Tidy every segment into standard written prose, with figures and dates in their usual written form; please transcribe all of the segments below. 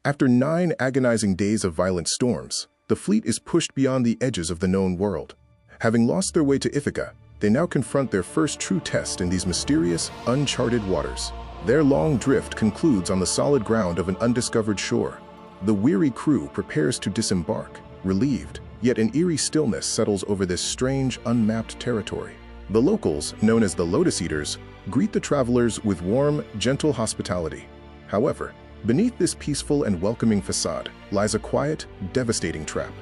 After 9 agonizing days of violent storms, the fleet is pushed beyond the edges of the known world. Having lost their way to Ithaca, they now confront their first true test in these mysterious, uncharted waters. Their long drift concludes on the solid ground of an undiscovered shore. The weary crew prepares to disembark, relieved, yet an eerie stillness settles over this strange, unmapped territory. The locals, known as the Lotus Eaters, greet the travelers with warm, gentle hospitality. However, beneath this peaceful and welcoming facade lies a quiet, devastating trap.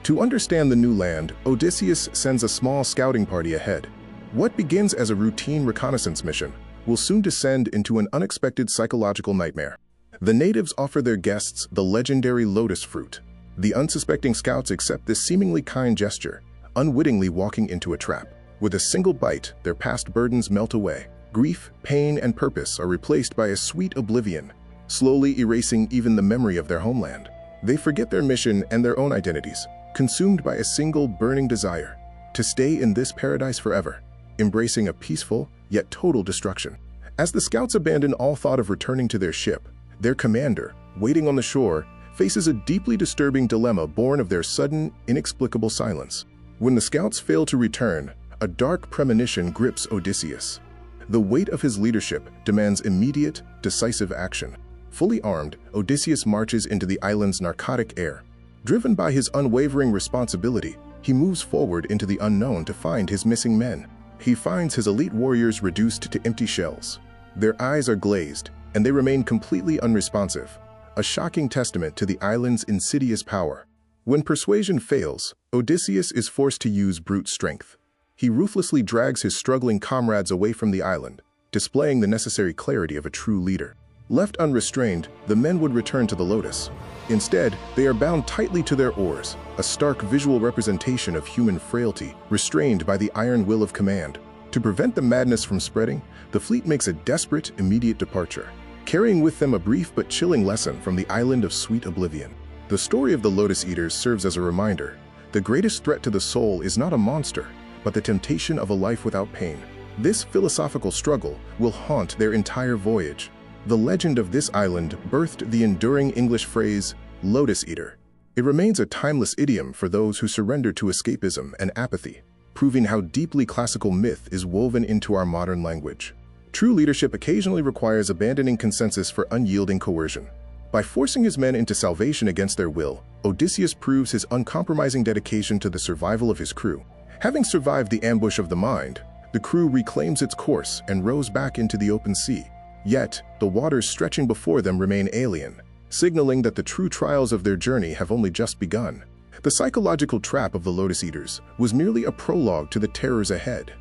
To understand the new land, Odysseus sends a small scouting party ahead. What begins as a routine reconnaissance mission will soon descend into an unexpected psychological nightmare. The natives offer their guests the legendary lotus fruit. The unsuspecting scouts accept this seemingly kind gesture, unwittingly walking into a trap. With a single bite, their past burdens melt away. Grief, pain, and purpose are replaced by a sweet oblivion, slowly erasing even the memory of their homeland. They forget their mission and their own identities, consumed by a single burning desire to stay in this paradise forever, embracing a peaceful yet total destruction. As the scouts abandon all thought of returning to their ship, their commander, waiting on the shore, faces a deeply disturbing dilemma born of their sudden, inexplicable silence. When the scouts fail to return, a dark premonition grips Odysseus. The weight of his leadership demands immediate, decisive action. Fully armed, Odysseus marches into the island's narcotic air. Driven by his unwavering responsibility, he moves forward into the unknown to find his missing men. He finds his elite warriors reduced to empty shells. Their eyes are glazed, and they remain completely unresponsive, a shocking testament to the island's insidious power. When persuasion fails, Odysseus is forced to use brute strength. He ruthlessly drags his struggling comrades away from the island, displaying the necessary clarity of a true leader. Left unrestrained, the men would return to the Lotus. Instead, they are bound tightly to their oars, a stark visual representation of human frailty, restrained by the iron will of command. To prevent the madness from spreading, the fleet makes a desperate, immediate departure, carrying with them a brief but chilling lesson from the island of sweet Oblivion. The story of the Lotus Eaters serves as a reminder. The greatest threat to the soul is not a monster, but the temptation of a life without pain. This philosophical struggle will haunt their entire voyage. The legend of this island birthed the enduring English phrase, Lotus Eater. It remains a timeless idiom for those who surrender to escapism and apathy, proving how deeply classical myth is woven into our modern language. True leadership occasionally requires abandoning consensus for unyielding coercion. By forcing his men into salvation against their will, Odysseus proves his uncompromising dedication to the survival of his crew. Having survived the ambush of the mind, the crew reclaims its course and rows back into the open sea. Yet, the waters stretching before them remain alien, signaling that the true trials of their journey have only just begun. The psychological trap of the Lotus Eaters was merely a prologue to the terrors ahead.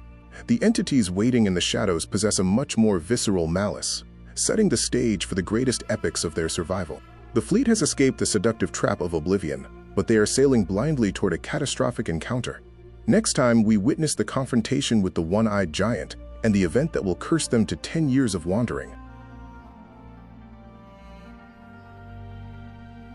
The entities waiting in the shadows possess a much more visceral malice, setting the stage for the greatest epics of their survival. The fleet has escaped the seductive trap of Oblivion, but they are sailing blindly toward a catastrophic encounter. Next time, we witness the confrontation with the one-eyed giant and the event that will curse them to 10 years of wandering.